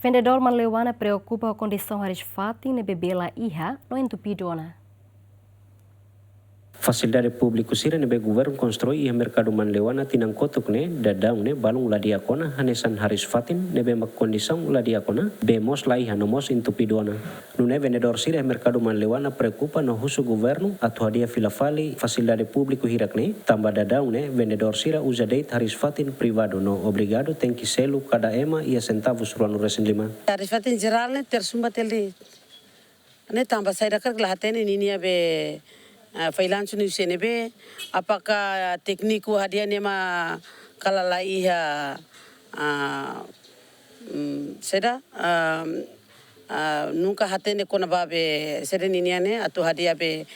Vendedor Manleuana preocupa com a condição Harisfati ne bebela iha no entupidona. Facilidade público sira nebe governo constrói e mercado Manleuana tinang kotuk ne dadang ne balung ladiakona hanesan Harisfatin nebe mak condição ladiakona bemos lai hanomos intupidona. Nune vendedor sira mercado Manleuana preocupa no husu governo atu hadia filafali facilidade público hirak ne tamba dadang ne vendedor sira usa date Harisfatin privado no obrigado tem que selo cada ema ia centavos ruano resen lima. Harisfatin geral ne tersumbat eli ne tamba saira kar glahatene ninia be freelance ni senebe apakah tekniku hadia nema kalala iha seda nunca hatene kona babe sereniniane atau hadia be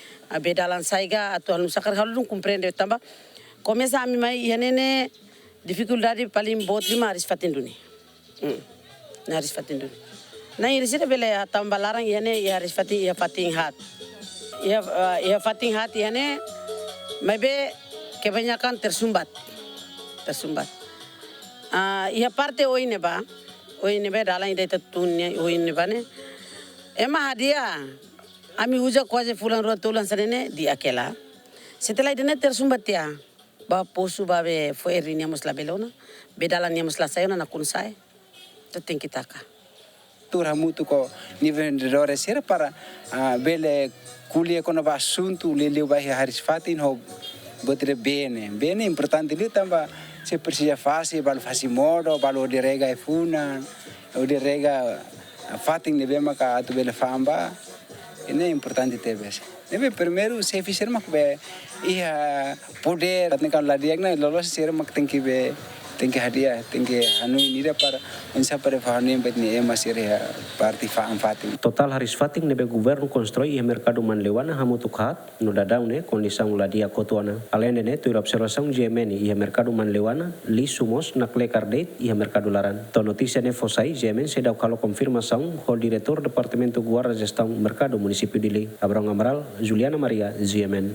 dalan saiga atau halus sakar halus compreende tamba começa a mim mai ihanene dificuldade paling bot lima Harisfatin duni Harisfatin duni na irisida bele tamba larang ihane Harisfatin ia fating hat ia fating hati hane maybe kebanyakan tersumbat ia parte oine ba dalang ida tunya oine ba ne ema hadia ami uja kuaje fulan rotulan sanene di akela setelah idene tersumbat ya ba posu ba be foerinya musla belona bedalannya musla sayona na kunsai teting kita ka turha mutu ko ni vendedores era para bele kuliah kono ba assunto leleu vai Harisfatin ho botre bene importante li tamba se precisa fase balo fase modo balo de rega e funa o de rega fatin ne bema ka atu bele famba ini importante tebes nebe primeiro se fizer mak be ia poder atne kan la diagna lolos ser mak tem que hadia tem que anu ini para unsa para fahani betni emas ire parti fatin Total Harisfatin nebe governo constrói e mercado Manleuana hamutukhat no dadang ne condição ladia kotuana além de ne tu observação GMN e mercado Manleuana li sumos na clecardet e mercado laran to notícia ne fosai GMN se dau kalau confirmação o diretor departamento guarda gestão mercado município de Li Abrão Amaral Juliana Maria GMN